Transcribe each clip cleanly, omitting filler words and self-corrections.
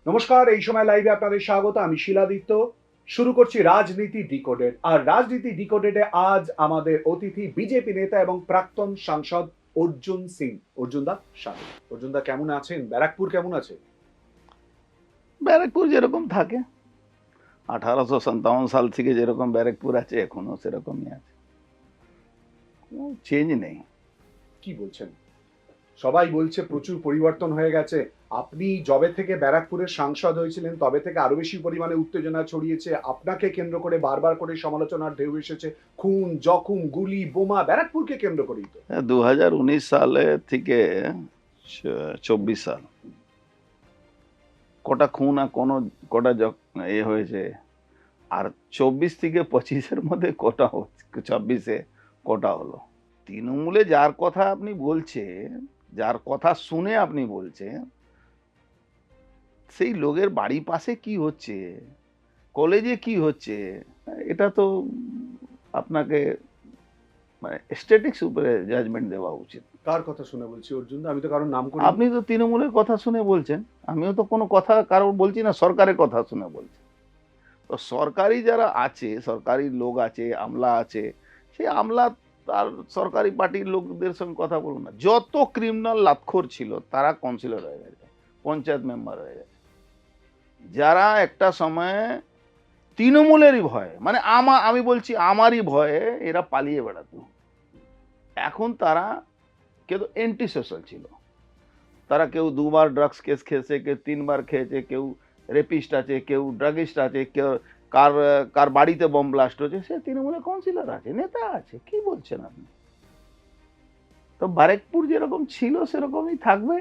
নমস্কার, এই সময় লাইভে আপনাদের স্বাগত। আমি শিলাদিত্য। শুরু করছি রাজনীতি ডিকোডেড। আর রাজনীতি ডিকোডেডে আজ আমাদের অতিথি বিজেপি নেতা এবং প্রাক্তন সাংসদ অর্জুন সিং। অর্জুন দা, স্বাগত। অর্জুন দা কেমন আছেন? ব্যারাকপুর কেমন আছে? ব্যারাকপুর যেরকম থাকে 1857 সাল থেকে যেরকম ব্যারাকপুর আছে এখনো সেরকমই আছে, কোনো চেঞ্জ নেই। কি বলছেন? সবাই বলছে প্রচুর পরিবর্তন হয়ে গেছে। আপনি যবে থেকে ব্যারাকপুরের সাংসদ হয়েছিলেন তবে থেকে আরো বেশি পরিমাণে উত্তেজনা ছড়িয়েছে। আপনাকে কেন্দ্র করে বারবার করে সমালোচনার ঢেউ এসেছে। খুন, জখম, গুলি, বোমা ব্যারাকপুরকে কেন্দ্র করেই তো। 2019 সালে থেকে 24 সাল কটা খুন আর কটা হয়েছে, আর 24 থেকে 25-এর মধ্যে কটা হচ্ছে, 26-এ কটা হলো। তৃণমূলে যার কথা আপনি বলছেন, যার কথা শুনে আপনি বলছেন, সেই লোকের বাড়ি পাশে কি হচ্ছে, কলেজে কি হচ্ছে, এটা তো আপনাকে মানে স্ট্যাটিক্স উপরে জাজমেন্ট দেওয়া উচিত। কার কথা শুনে বলছি অর্জুন দা? আমি তো কারোর নাম করি। আপনি তো তৃণমূলের কথা শুনে বলছেন, আমিও তো কোনো কথা কারোর বলছি না, সরকারের কথা শুনে বলছি। তো সরকারি যারা আছে, সরকারি লোক আছে, আমলা আছে, সেই আমলা তার সরকারি পার্টির লোকদের সঙ্গে কথা বলুন না। যত ক্রিমিনাল লাতখোর ছিল তারা কাউন্সিলর হয়ে গেছে, পঞ্চায়েত মেম্বার হয়ে গেছে। যারা একটা সময়ে তৃণমূলেরই ভয়, মানে আমি বলছি আমারই ভয়ে এরা পালিয়ে বেড়াতো, এখন তারা কেউ এন্টি সোশ্যাল ছিল। তারা কেউ 2বার ড্রাগস কেস খেয়েছে, কেউ 3বার খেয়েছে, কেউ রেপিস্ট আছে, কেউ ড্রাগিস্ট আছে, কেউ কার কার বাড়িতে বম ব্লাস্ট হচ্ছে, সে তৃণমূলের কাউন্সিলর আছে, নেতা আছে। কি বলছেন আপনি? তো ব্যারাকপুর যেরকম ছিল সেরকমই থাকবে,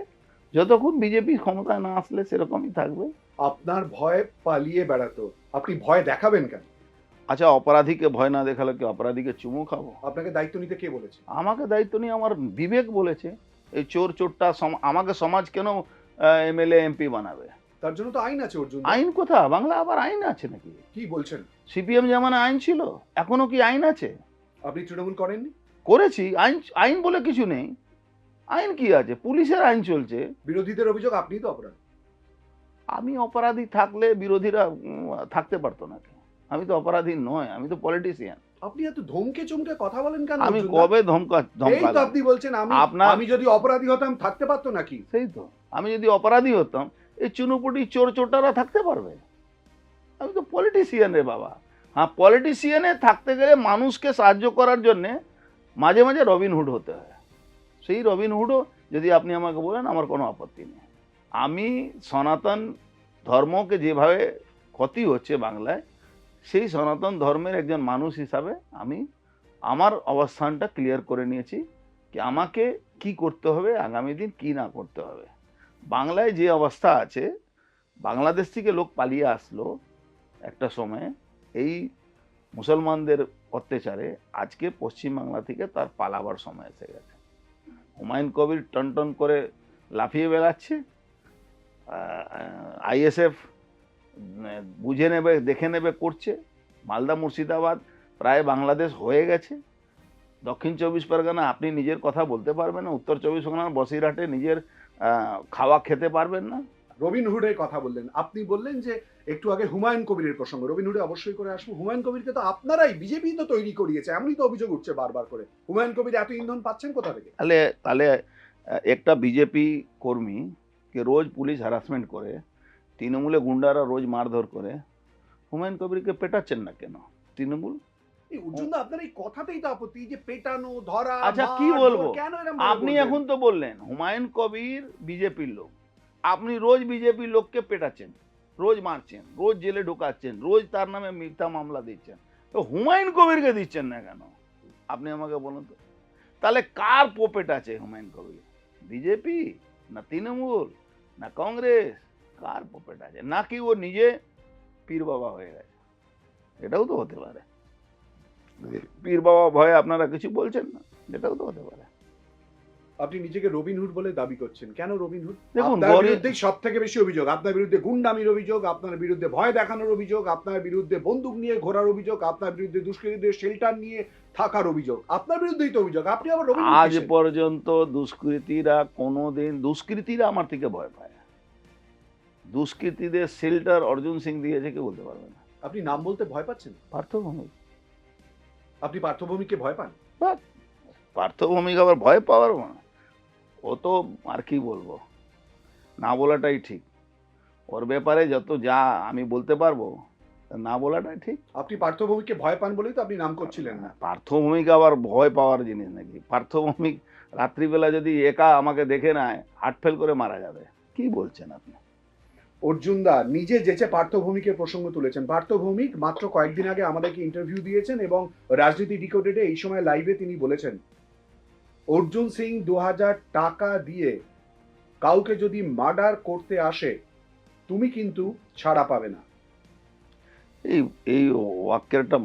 যতক্ষণ বিজেপি ক্ষমতায় না আসলে সেরকমই থাকবে। আপনার ভয় পালিয়ে বেড়াতো, আপনি ভয় দেখাবেন কেন? আচ্ছা, অপরাধীকে ভয় না দেখালে কি অপরাধীকে চুমু খাবো? আপনাকে দায়িত্ব নিতে কে বলেছে? আমাকে দায়িত্ব নিয়ে আমার বিবেক বলেছে। এই চোরটা আমাকে সমাজ কেন এমএলএ এমপি বানাবে? তার জন্য তো আইন আছে অর্জুন দা। আইন কোথা? বাংলা আবার আইন আছে নাকি? কি বলছেন? সিপিএম জামানায় আইন ছিল, এখনো কি আইন আছে? আপনি তৃণমূল করেননি? করেছি। আইন আইন বলে কিছু নেই। আইন কি আছে? পুলিশের আইন চলছে। বিরোধীদের অভিযোগ আপনি তো অপরাধী। আমি অপরাধী থাকলে বিরোধীরা থাকতে পারতো নাকি? আমি তো অপরাধী নয়, আমি তো পলিটিশিয়ান। আপনি এত ধমকে চমকে কথা বলেন কেন আমি অর্জুন দা? কবে এই তো ধমকালাম? আপনি বলছেন আমি আপনার আমি যদি অপরাধী হতাম থাকতে পারতো নাকি? সেই তো, আমি যদি অপরাধী হতাম এই চুনুপুটি চোরটারা থাকতে পারবে? আমি তো পলিটিশিয়ান রে বাবা। হ্যাঁ, পলিটিশিয়ানে থাকতে গেলে মানুষকে সাহায্য করার জন্যে মাঝে মাঝে রবিনহুড হতে হয়। সেই রবিনহুডও যদি আপনি আমাকে বলেন, আমার কোনো আপত্তি নেই। আমি সনাতন ধর্মকে যেভাবে ক্ষতি হচ্ছে বাংলায়, সেই সনাতন ধর্মের একজন মানুষ হিসাবে আমি আমার অবস্থানটা ক্লিয়ার করে নিয়েছি কি আমাকে কি করতে হবে, আগামী দিন কি না করতে হবে। বাংলায় যে অবস্থা আছে, বাংলাদেশ থেকে লোক পালিয়ে আসলো একটা সময়ে এই মুসলমানদের অত্যাচারে, আজকে পশ্চিমবাংলা থেকে তার পালাবার সময় এসে গেছে। হুমায়ুন কবির টন করে লাফিয়ে বেড়াচ্ছে, আইএসএফ বুঝে নেবে, দেখে নেবে করছে। মালদা মুর্শিদাবাদ প্রায় বাংলাদেশ হয়ে গেছে। দক্ষিণ 24 পরগনা আপনি নিজের কথা বলতে পারবেন না, উত্তর 24 পরগনা বসিরহাটে নিজের খাওয়া খেতে পারবেন না। রবিনহুডের কথা বললেন, আপনি বললেন যে একটু আগে হুমায়ুন কবিরের প্রসঙ্গ। রবিনহুডে অবশ্যই করে আসবো। হুমায়ুন কবিরকে তো আপনারাই বিজেপি তো তৈরি করিয়েছে, এমনই তো অভিযোগ উঠছে বারবার করে। হুমায়ুন কবির এত ইন্ধন পাচ্ছেন কোথা থেকে? তাহলে তাহলে একটা বিজেপি কর্মীকে রোজ পুলিশ হ্যারাসমেন্ট করে, তৃণমূলে গুন্ডারা রোজ মারধর করে, হুমায়ুন কবিরকে পেটাচ্ছেন না কেন তৃণমূল? এই অর্জুন দা, আপনার এই কথাতেই তো আপত্তি, যে পেটানো, ধরা, আচ্ছা, কি মারধর, বলবো? কেন এরকম আপনি এখন তো বললেন হুমায়ুন কবির বিজেপির লোক, আপনি রোজ বিজেপির লোককে পেটাচ্ছেন, রোজ মারছেন, রোজ জেলে ঢোকাচ্ছেন, রোজ তার নামে মিথ্যা মামলা দিচ্ছেন, তো হুমায়ুন কবিরকে দিচ্ছেন না কেন? আপনি আমাকে বলুন তো। তাহলে কার পোপেট আছে হুমায়ুন কবির? বিজেপি না তৃণমূল না কংগ্রেস? কার পোপেট আছে? নাকি ও নিজে পীর বাবা হয়ে গেছে? এটাও তো হতে পারে। পীর বাবা ভয়ে আপনারা কিছু বলছেন না, এটাও তো হতে পারে। আপনি নিজেকে রবিনহুড বলে দাবি করছেন, কেন রবিনহুড? দেখুন, আপনার বিরুদ্ধেই সব থেকে বেশি অভিযোগ। আপনার বিরুদ্ধে গুন্ডামির অভিযোগ, আপনার বিরুদ্ধে ভয় দেখানোর অভিযোগ, আপনার বিরুদ্ধে বন্দুক নিয়ে ঘোরার অভিযোগ, আপনার বিরুদ্ধে দুষ্কৃতীদের শেল্টার নিয়ে থাকার অভিযোগ। আপনার বিরুদ্ধেই তো অভিযোগ, আপনি আবার রবিনহুড আজ কিসের? পর্যন্ত দুষ্কৃতীরা কোনোদিন, দুষ্কৃতীরা আমার থেকে ভয় পায়। দুষ্কৃতীদের শেল্টার অর্জুন সিং দিয়েছে, কেউ বলতে পারবে না। আপনি নাম বলতে ভয় পাচ্ছেন? পার্থভৌমিক। আপনি পার্থভৌমিককে ভয় পান? পার্থভৌমিক আবার ভয় পাওয়ার মানে ও তো আর কি বলবো, না বলাটাই ঠিক। ওর ব্যাপারে যত যা আমি বলতে পারবো না বলাটাই ঠিক। আপনি পার্থভৌমিককে ভয় পান বলেই তো আপনি নাম করছিলেন না। পার্থভৌমিক আবার ভয় পাওয়ার জিনিস নাকি? পার্থভৌমিক রাত্রিবেলা যদি একা আমাকে দেখে নেয়, হার্ট ফেল করে মারা যাবে। কি বলছেন আপনি? অর্জুন দা নিজে যেচে পার্থভৌমিকের প্রসঙ্গ তুলেছেন। পার্থভৌমিক মাত্র কয়েকদিন আগে আমাদেরকে ইন্টারভিউ দিয়েছেন এবং রাজনীতি ডিকোডেডে এই সময় লাইভে তিনি বলেছেন অর্জুন সিং 2000 টাকা দিয়ে কাউকে যদি মার্ডার করতে আসে তুমি কিন্তু ছাড়া পাবে না। এই এই ওয়াক্যটা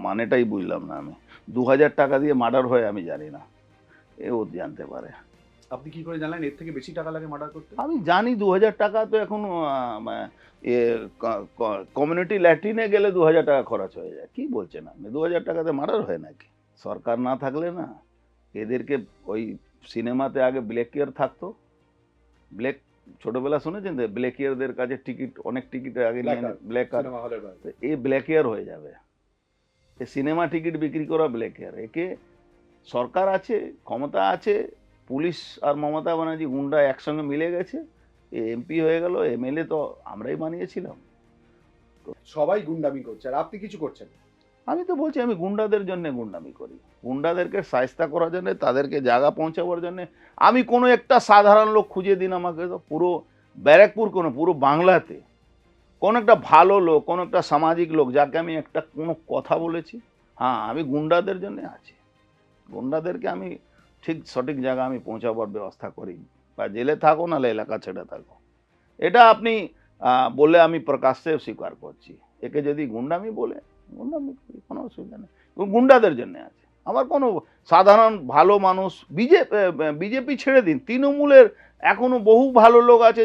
মানেটাই বুঝলাম না আমি। 2000 টাকা দিয়ে মার্ডার হয় আমি জানি না, এ ও জানতে পারে। আপনি কি করে জানলেন এর থেকে বেশি টাকা লাগে মার্ডার করতে? আমি জানি 2000 টাকা তো এখন কমিউনিটি ল্যাট্রিনে গেলে 2000 টাকা খরচ হয়ে যায়। কি বলছেন আপনি? 2000 টাকাতে মার্ডার হয় নাকি? সরকার না থাকলে না এদেরকে ওই সিনেমাতে আগে ব্ল্যাক ইয়ার থাকতো, ব্ল্যাক ছোটবেলা শুনেছেন তো, ব্ল্যাক ইয়ারদের কাছে টিকিট, অনেক টিকিট আগে নিয়ে ব্ল্যাক কার্ড, সিনেমা হলের বাইরে। এই ব্ল্যাক ইয়ার হয়ে যাবে। এই সিনেমা টিকিট বিক্রি করা ব্ল্যাক ইয়ার। একে সরকার আছে, ক্ষমতা আছে, পুলিশ আর মমতা ব্যানার্জি গুন্ডা একসঙ্গে মিলে গেছে, এমপি হয়ে গেল, এমএলএ তো আমরাই বানিয়েছিলাম। সবাই গুন্ডামি করছে আর আপনি কিছু করছেন। আমি তো বলছি আমি গুন্ডাদের জন্য গুন্ডামি করি, গুন্ডাদেরকে শায়েস্তা করার জন্য, তাদেরকে জায়গা পৌঁছাবার জন্য। আমি কোনো একটা সাধারণ লোক খুঁজে দিন আমাকে, তো পুরো ব্যারাকপুর কোনো পুরো বাংলাতে কোন একটা ভালো লোক, কোন একটা সামাজিক লোক যাকে আমি একটা কোনো কথা বলেছি? হ্যাঁ, আমি গুন্ডাদের জন্য আছি। গুন্ডাদেরকে আমি ঠিক সঠিক জায়গা আমি পৌঁছাবার ব্যবস্থা করি, বা জেলে থাকো নাহলে এলাকা ছেড়ে থাকো। এটা আপনি বলে আমি প্রকাশ্যে স্বীকার করছি। একে যদি গুন্ডামি বলে, গুন্ডামি করি, কোনো অসুবিধা নেই। গুন্ডাদের জন্য আছে। আমার কোনো সাধারণ ভালো মানুষ, বিজেপি ছেড়ে দিন, তৃণমূলের এখনো বহু ভালো লোক আছে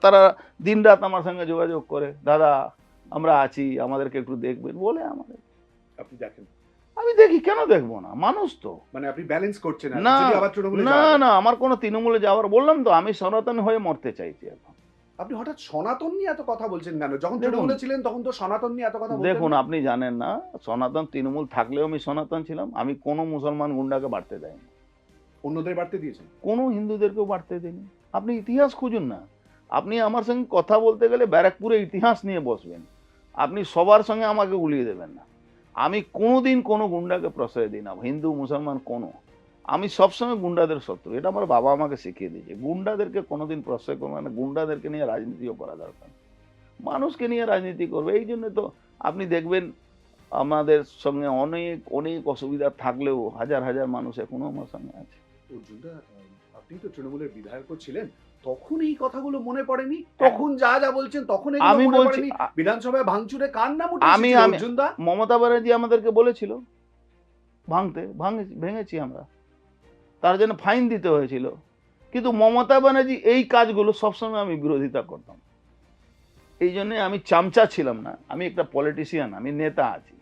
তারা দিনরাত আমার সঙ্গে যোগাযোগ করে, দাদা আমরা আছি, আমাদেরকে একটু দেখবেন বলে আমাদের। আপনি দেখেন? আমি দেখি, কেন দেখবো না? মানুষ তো। মানে আপনি ব্যালেন্স করছেন না যদি আবার তৃণমূলে না যাওয়া যায়। না, আমার কোনো তৃণমূলে যাওয়ার, বললাম তো আমি সনাতন হয়ে মরতে চাইছি এখন। আপনি হঠাৎ সনাতন নিয়ে এত কথা বলছেন কেন? যখন দেখুন, তৃণমূলে ছিলেন তখন তো সনাতন নিয়ে এত কথা বলতেন দেখুন না। আপনি জানেন না, সনাতন তৃণমূল থাকলেও আমি সনাতন ছিলাম। আমি কোনো মুসলমান গুন্ডাকে বাড়তে দেয়নি, অন্যদের বাড়তে দিয়েছেন। কোনো হিন্দুদেরকেও বাড়তে দিইনি। আপনি ইতিহাস খুঁজুন না। আপনি আমার সঙ্গে কথা বলতে গেলে ব্যারাকপুরে ইতিহাস নিয়ে বসবেন, আপনি সবার সঙ্গে আমাকে উলিয়ে দেবেন না। আমি কোনোদিন কোনো গুন্ডাকে প্রশ্রয় দিই না, হিন্দু মুসলমান কোনো। আমি সবসময় গুন্ডাদের শত্রু, এটা আমার বাবা আমাকে শিখিয়ে দিয়েছে। গুন্ডাদেরকে কোনোদিন প্রশ্রয় করবে না, গুন্ডাদেরকে নিয়ে রাজনীতিও করা দরকার। মানুষকে নিয়ে রাজনীতি করবে। এই জন্য তো আপনি দেখবেন আমাদের সঙ্গে অনেক অনেক অসুবিধা থাকলেও হাজার হাজার মানুষ এখনো আমার সঙ্গে আছে। অর্জুনদা, আপনি তো তৃণমূলের বিধায়কও ছিলেন, তখন এই কথাগুলো মনে পড়েনি? তখন- তখন যা যা বলছেন তখন এগুলো আমি মনে বলছি, পড়েনি? বিধানসভায় ভাঙচুরে কার নাম উঠে আমি এসেছিল, আমি অর্জুনদা? মমতা ব্যানার্জি আমাদেরকে বলেছিল ভেঙেছি আমরা, তার জন্য ফাইন দিতে হয়েছিল। কিন্তু মমতা ব্যানার্জি এই কাজগুলো সবসময় আমি বিরোধিতা করতাম। এই জন্যে আমি চামচা ছিলাম না, আমি একটা পলিটিশিয়ান, আমি নেতা আছি।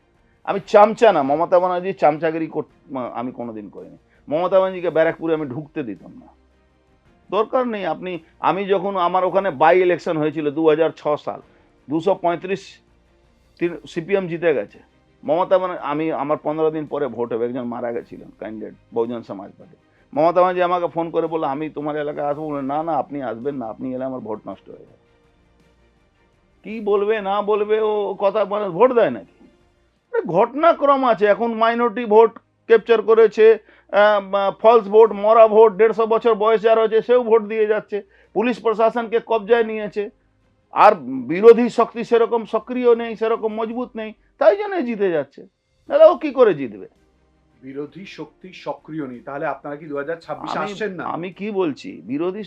আমি চামচা না, মমতা ব্যানার্জি চামচাগিরি আমি কোনোদিন করিনি। মমতা ব্যানার্জিকে ব্যারাকপুরে আমি ঢুকতে দিতাম না, দরকার নেই। আমি যখন আমার ওখানে বাই ইলেকশন হয়েছিল 2006 সাল, 235 সিপিএম জিতে গেছে। মমতা আমার 15 দিন পরে ভোট হবে, একজন মারা গেছিলেন ক্যান্ডিডেট বহুজন সমাজ পার্টি। মমতা ব্যানার্জি আমাকে ফোন করে বললো আমি তোমার এলাকায় আসবো। না না, আপনি আসবেন না, আপনি এলে আমার ভোট নষ্ট হয়ে যাবে। কি বলবে না বলবে ও কথা, মানুষ ভোট দেয় নাকি? ঘটনাক্রম আছে। এখন মাইনরিটি ভোট ক্যাপচার করেছে, ফলস ভোট, মরা ভোট, 150 বছর বয়স যার হয়েছে সেও ভোট দিয়ে যাচ্ছে, পুলিশ প্রশাসনকে কবজায় নিয়েছে। আর বিরোধী শক্তি সেরকম সক্রিয় নেই, সেরকম মজবুত নেই, তাই জন্য জিতে যাচ্ছে। তাহলে ও কি করে জিতবে? বিরোধী শক্তি সক্রিয় নেই, তাহলে আপনারা কি 2026 আসছেন না? আমি কি বলছি, বিরোধী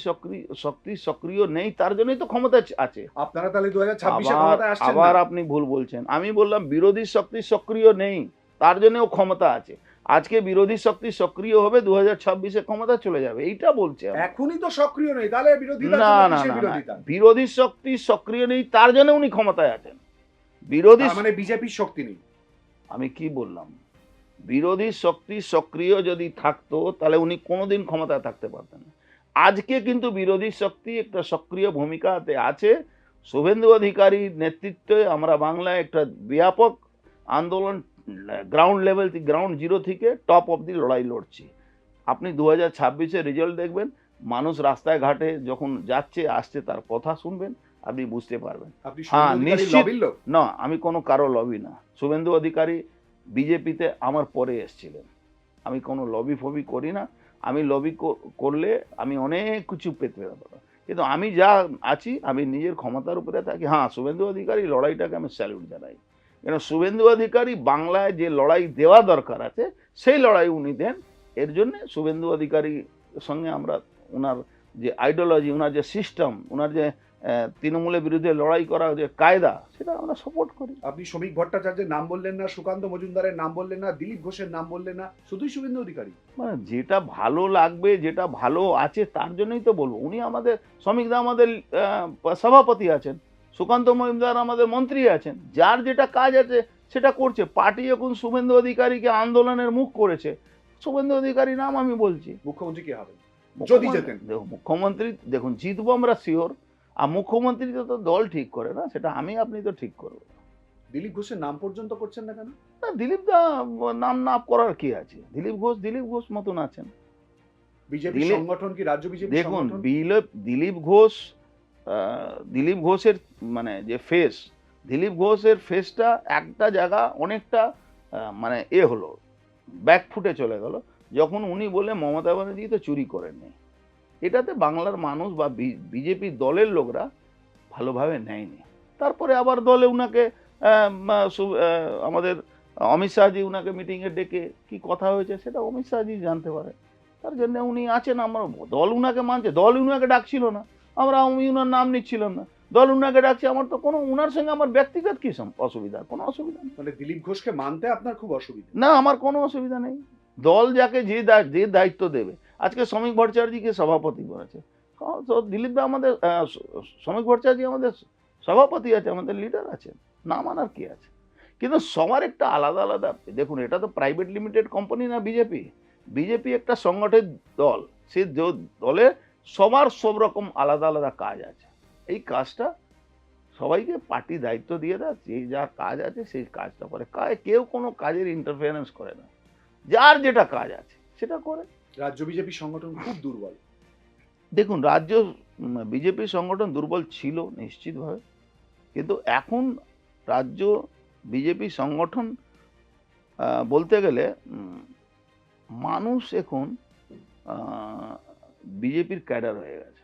শক্তি সক্রিয় নেই, তার জন্যই তো ক্ষমতা আছে। আপনারা তাহলে 2026 ক্ষমতায় আসছেন আবার না? আপনি ভুল বলছেন। আমি বললাম বিরোধী শক্তি সক্রিয় নেই, তার জন্য ও ক্ষমতা আছে। আজকে বিরোধী শক্তি সক্রিয় হবে, 2026 ক্ষমতা চলে যাবে, এইটা বলছে। এখনই তো সক্রিয় নেই, তাহলে বিরোধিতা না জন্য না কিসের না, বিরোধিতা? বিরোধী শক্তি সক্রিয় নেই, তার জন্য উনি ক্ষমতায় আছেন। বিরোধী মানে বিজেপির শক্তি নেই? আমি কি বললাম, বিরোধী শক্তি সক্রিয় যদি থাকতো তাহলে উনি কোনোদিন ক্ষমতায় থাকতে পারতেন না। আজকে কিন্তু বিরোধী শক্তি একটা সক্রিয় ভূমিকাতে আছে। শুভেন্দু অধিকারীর নেতৃত্বে আমরা বাংলায় একটা ব্যাপক আন্দোলন গ্রাউন্ড লেভেল থেকে, গ্রাউন্ড জিরো থেকে টপ অব্দি লড়াই লড়ছি। আপনি 2026-এর রেজাল্ট দেখবেন, মানুষ রাস্তায় ঘাটে যখন যাচ্ছে আসছে তার কথা শুনবেন, আপনি বুঝতে পারবেন। আপনি হ্যাঁ, শুভেন্দু অধিকারীর নিশ্চিত। লবির লোক? না, আমি কোনো কারো লবি না। শুভেন্দু অধিকারী বিজেপিতে আমার পরে এসেছিলেন। আমি কোনো লবি ফবি করি না। আমি লবি করলে আমি অনেক কিছু পেতে পারবো, কিন্তু আমি যা আছি আমি নিজের ক্ষমতার উপরে থাকি। হ্যাঁ, শুভেন্দু অধিকারী লড়াইটাকে আমি স্যালুট জানাই, কেন শুভেন্দু অধিকারী বাংলায় যে লড়াই দেওয়া দরকার আছে সেই লড়াই উনি দেন। এর জন্য শুভেন্দু অধিকারীর সঙ্গে আমরা ওনার যে আইডিওলজি, ওনার যে সিস্টেম, ওনার যে তৃণমূলের বিরুদ্ধে লড়াই করার যে কায়দা, সেটা আমরা সাপোর্ট করি। আপনি শ্রমিক ভট্টাচার্যের নাম বললেন না, সুকান্ত মজুমদারের নাম বললেন না, দিলীপ ঘোষের নাম বললেন না, শুধুই শুভেন্দু অধিকারী। মানে যেটা ভালো লাগবে, যেটা ভালো আছে তার জন্যই তো বলবো। উনি আমাদের শ্রমিকদা আমাদের সভাপতি আছেন, সুকান্ত মজুমদার আমাদের মন্ত্রী আছেন, যার যেটা কাজ আছে সেটা করছে। পার্টি যখন শুভেন্দু অধিকারীকে আন্দোলনের মুখ করেছে, শুভেন্দু অধিকারী নাম আমি বলছি। মুখ্যমন্ত্রী কে হবেন যদি জেতেন? দেখুন, মুখ্যমন্ত্রী দেখুন জিতবো আমরা শিওর, আর মুখ্যমন্ত্রী তো দল ঠিক করে না, সেটা আমি আপনি তো ঠিক করবো না। দিলীপ ঘোষের নাম পর্যন্ত করছেন না কেন? দিলীপ দা নাম না করার কি আছে? দিলীপ ঘোষ মতন আছেন। বিজেপি সংগঠন কি রাজ্য বিজেপি দেখুন, সংগঠন? দিলীপ ঘোষের মানে যে ফেস, দিলীপ ঘোষের ফেসটা একটা জায়গা অনেকটা মানে হলো, ব্যাকফুটে চলে গেল যখন উনি বলে মমতা ব্যানার্জি তো চুরি করেননি। এটাতে বাংলার মানুষ বা বিজেপি দলের লোকরা ভালোভাবে নেয়নি। তারপরে আবার দলে উনাকে আমাদের অমিত শাহজি উনাকে মিটিংয়ে ডেকে কি কথা হয়েছে সেটা অমিত শাহজি জানতে পারে। তার জন্য উনি আছেন, আমার দল উনাকে মানছে, দল উনাকে ডাকছিল না, আমি উনার নাম নিচ্ছিলাম না, দল উনাকে ডাকছে। আমার তো কোনো উনার সঙ্গে আমার ব্যক্তিগত কি অসুবিধা? কোনো অসুবিধা নেই। মানে দিলীপ ঘোষকে মানতে আপনার খুব অসুবিধা? না, আমার কোনো অসুবিধা নেই। দল যাকে যে দায়িত্ব দেবে, আজকে শ্রমিক ভট্টাচার্যকে সভাপতি করেছে, তো দিলীপ দা আমাদের শ্রমিক ভট্টাচার্য আমাদের সভাপতি আছে, আমাদের লিডার আছে, না মানার কি আছে? কিন্তু সবার একটা আলাদা আলাদা, দেখুন এটা তো প্রাইভেট লিমিটেড কোম্পানি না বিজেপি। বিজেপি একটা সংগঠিত দল, সেই দলে সবার সব রকম আলাদা আলাদা কাজ আছে। এই কাজটা সবাইকে পার্টি দায়িত্ব দিয়ে দেয়, যে যা কাজ আছে সেই কাজটা করে। কেউ কোনো কাজের ইন্টারফারেন্স করে না, যার যেটা কাজ আছে সেটা করে। রাজ্য বিজেপি সংগঠন খুব দুর্বল। দেখুন, রাজ্য বিজেপি সংগঠন দুর্বল ছিল নিশ্চিতভাবে, কিন্তু এখন রাজ্য বিজেপি সংগঠন বলতে গেলে মানুষ এখন বিজেপির ক্যাডার হয়ে গেছে।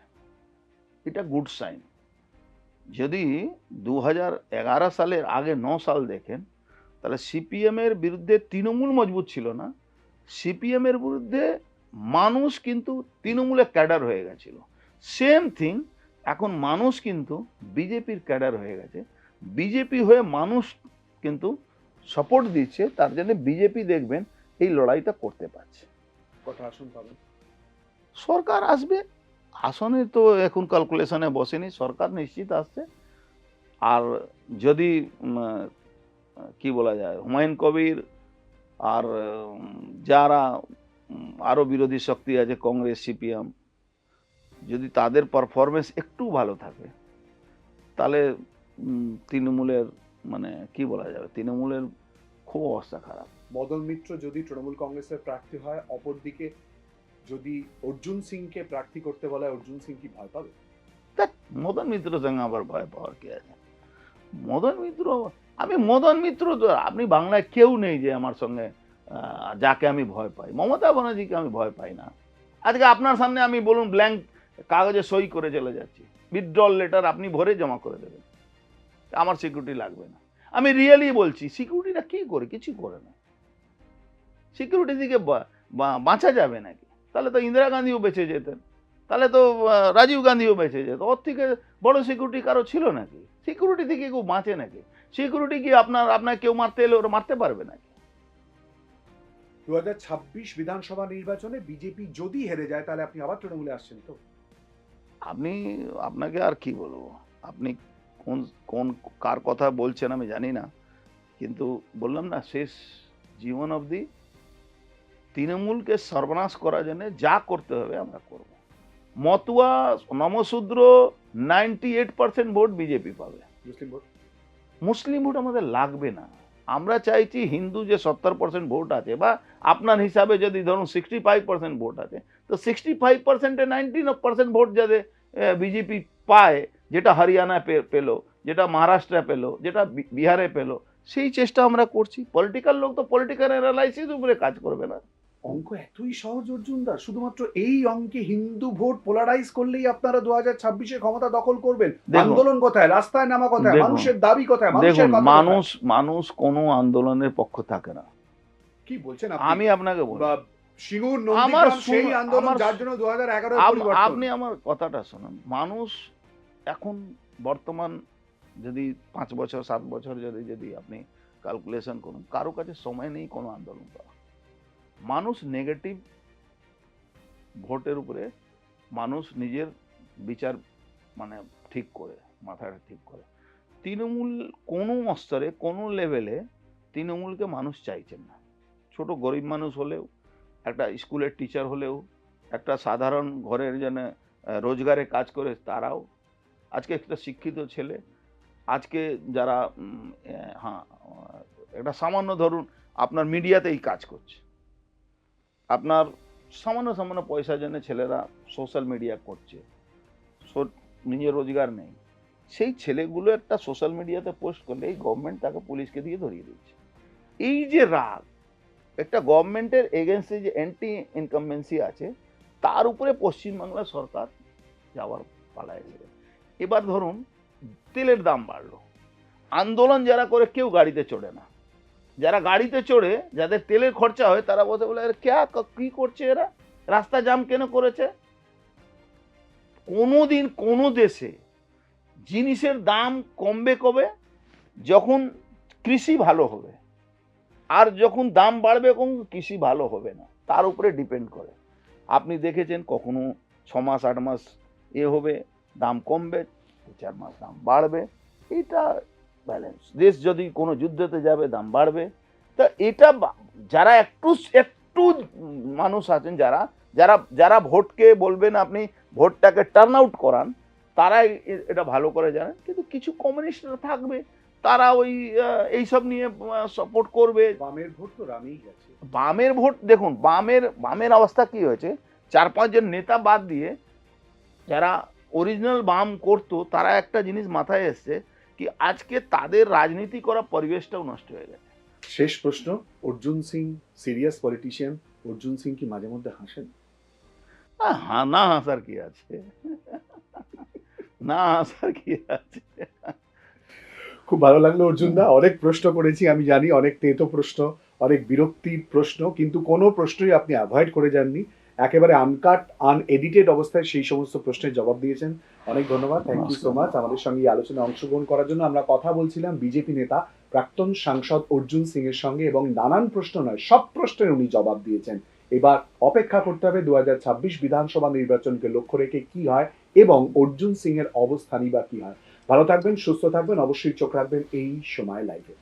এটা গুড সাইন। যদি 2011 সালের আগে 9 সাল দেখেন, তাহলে সিপিএমের বিরুদ্ধে তৃণমূল মজবুত ছিল না, সিপিএমের বিরুদ্ধে মানুষ কিন্তু তৃণমূলের ক্যাডার হয়ে গেছিল। সেম থিং এখন মানুষ কিন্তু বিজেপির ক্যাডার হয়ে গেছে। বিজেপি হয়ে মানুষ কিন্তু সাপোর্ট দিচ্ছে, তার জন্য বিজেপি দেখবেন এই লড়াইটা করতে পারছে। কথা আসুন পাবেন? সরকার আসবে, আসনে তো এখন ক্যালকুলেশনে বসেনি, সরকার নিশ্চিত আসছে। আর যদি কি বলা যায়, হুমায়ুন কবির আর যারা আরও বিরোধী শক্তি আছে কংগ্রেস সিপিএম, যদি তাদের পারফরমেন্স একটু ভালো থাকে, তাহলে তৃণমূলের মানে কি বলা যাবে, তৃণমূলের খুব অবস্থা খারাপ। মদন মিত্র যদি তৃণমূল কংগ্রেসের প্রার্থী হয়, অপরদিকে যদি অর্জুন সিংকে প্রার্থী করতে বলা হয়, অর্জুন সিং কি ভয় পাবে? দেখ, মদন মিত্র সঙ্গে আবার ভয় পাওয়ার কি আছে? মদন মিত্র তো, আপনি বাংলায় কেউ নেই যে আমার সঙ্গে যাকে আমি ভয় পাই। মমতা ব্যানার্জিকে আমি ভয় পাই না। আজকে আপনার সামনে আমি বলুন ব্ল্যাঙ্ক কাগজে সই করে চলে যাচ্ছি, উইথড্রল লেটার আপনি ভরে জমা করে দেবেন, আমার সিকিউরিটি লাগবে না। আমি রিয়েলি বলছি, সিকিউরিটিটা কি করে? কিছু করে না। সিকিউরিটি দিকে বাঁচা যাবে নাকি? তাহলে তো ইন্দিরা গান্ধীও বেঁচে যেতেন, তাহলে তো রাজীব গান্ধীও বেঁচে যেত। ওর থেকে বড় সিকিউরিটি কারো ছিল নাকি? সিকিউরিটি থেকে কেউ বাঁচে নাকি? সিকিউরিটি কি আপনার কেউ মারতে এলে ওরা মারতে পারবে নাকি? 2026 বিধানসভা নির্বাচনে বিজেপি যদি হেরে যায়, তাহলে আপনি আবার তৃণমূলে আসছেন তো? আপনাকে আর কি বলবো, আপনি কোন কার কথা বলছেন আমি জানি না, কিন্তু বললাম না, শেষ জীবন অবধি তৃণমূলকে সর্বনাশ করার জন্য যা করতে হবে আমরা করব। মতুয়া নমশূদ্র 98% ভোট বিজেপি পাবে। মুসলিম ভোট মুসলিম ভোট আমাদের লাগবে না। আমরা চাইছি হিন্দু যে 70% ভোট আছে, বা আপনার হিসাবে যদি ধরুন 65% ভোট আছে, তো 65%-এ 90% ভোট যাতে বিজেপি পায়, যেটা হরিয়ানায় পেলো, যেটা মহারাষ্ট্রে পেলো, যেটা বিহারে পেলো, সেই চেষ্টা আমরা করছি। পলিটিক্যাল লোক তো পলিটিক্যাল অ্যানালাইসিস উপরে কাজ করবে না। অঙ্ক এতই সহজ অর্জুন দা, শুধুমাত্র এই অঙ্কে হিন্দু ভোট পোলারাইজ করলেই আপনারা 2026-এ ক্ষমতা দখল করবেন? দেখুন, আন্দোলন কোথায়, রাস্তায় নামা কোথায়, দেখুন, মানুষের দাবি কোথায়, মানুষের দেখুন, কথা কোথায়? মানুষ কোনো আন্দোলনের পক্ষ থাকে না। কি বলছেন আমি আপনাকে বলবো, সিঙ্গুর আমার নন্দীগ্রাম সেই আন্দোলন আমার যার জন্য 2011-এর পরিবর্তন। আপনি আমার কথাটা শুনুন। মানুষ এখন বর্তমান যদি 5 বছর 7 বছর যদি আপনি ক্যালকুলেশন করুন, কারো কাছে সময় নেই কোনো আন্দোলন করা। মানুষ নেগেটিভ ভোটের উপরে মানুষ নিজের বিচার মানে ঠিক করে, মাথাটা ঠিক করে। তৃণমূল কোনো স্তরে কোনো লেভেলে তৃণমূলকে মানুষ চাইছেন না। ছোট গরিব মানুষ হলেও, একটা স্কুলের টিচার হলেও, একটা সাধারণ ঘরের জন্য রোজগারে কাজ করে তারাও, আজকে একটা শিক্ষিত ছেলে, আজকে যারা একটা সামান্য ধরুন আপনার মিডিয়াতেই কাজ করছে, আপনার সামান্য পয়সার জন্য ছেলেরা সোশ্যাল মিডিয়া করছে, নিজের রোজগার নেই, সেই ছেলেগুলো একটা সোশ্যাল মিডিয়াতে পোস্ট করলে এই গভর্নমেন্ট তাকে পুলিশকে দিয়ে ধরিয়ে দিচ্ছে। এই যে রাগ, একটা গভর্নমেন্টের এগেনস্টে যে অ্যান্টি ইনকামবেন্সি আছে, তার উপরে পশ্চিমবাংলা সরকার যাওয়ার পালায় এসে। এবার ধরুন তেলের দাম বাড়লো, আন্দোলন যারা করে কেউ গাড়িতে চড়ে না, যারা গাড়িতে চড়ে যাদের তেলের খরচা হয় তারা বলে কি করছে এরা, রাস্তা জাম কেন করেছে? কোনোদিন কোনো দেশে জিনিসের দাম কমবে কবে? যখন কৃষি ভালো হবে, আর যখন দাম বাড়বে কখন কৃষি ভালো হবে না, তার উপরে ডিপেন্ড করে। আপনি দেখেছেন কখনো 6 মাস 8 মাস হবে, দাম কমবে, 4 মাস দাম বাড়বে, এটা ব্যালেন্স। দেশ যদি কোনো যুদ্ধতে যাবে দাম বাড়বে। তা এটা যারা একটু মানুষ আছেন, যারা ভোটকে বলবেন আপনি ভোটটাকে টার্ন আউট করান, তারা এটা ভালো করে জানেন। কিন্তু কিছু কমিউনিস্টরা থাকবে, তারা এইসব নিয়ে সাপোর্ট করবে। বামের ভোট তো রামেই গেছে। বামের ভোট দেখুন, বামের অবস্থা কি হয়েছে, 4-5 জন নেতা বাদ দিয়ে যারা অরিজিনাল বাম করতো, তারা একটা জিনিস মাথায় এসছে কি আজকে তাদের রাজনীতি করা পরিবেশটাও নষ্ট হয়ে গেছে। শেষ প্রশ্ন, অর্জুন সিং সিরিয়াস পলিটিশিয়ান, অর্জুন সিং কি মাঝে মধ্যে হাসেন? না হাসার কি আছে, না হাসার কি আছে। খুব ভালো লাগলো অর্জুন দা, অনেক প্রশ্ন করেছি আমি জানি, অনেক তেতো প্রশ্ন, অনেক বিরক্তির প্রশ্ন, কিন্তু কোনো প্রশ্নই আপনি অ্যাভয়েড করে যাননি। একেবারে আনকাট আনএডিটেড অবস্থায় সেই সমস্ত প্রশ্নের জবাব দিয়েছেন। অনেক ধন্যবাদ, থ্যাংক ইউ সো মাচ আমাদের সঙ্গে এই আলোচনায় অংশগ্রহণ করার জন্য। আমরা কথা বলছিলাম বিজেপি নেতা প্রাক্তন সাংসদ অর্জুন সিং এর সঙ্গে, এবং নানান প্রশ্ন নয় সব প্রশ্নের উনি জবাব দিয়েছেন। এবার অপেক্ষা করতে হবে 2026 বিধানসভা নির্বাচনকে লক্ষ্য রেখে কি হয় এবং অর্জুন সিং এর অবস্থানই বা কি হয়। ভালো থাকবেন, সুস্থ থাকবেন, অবশ্যই চোখ রাখবেন এই সময় লাইভে।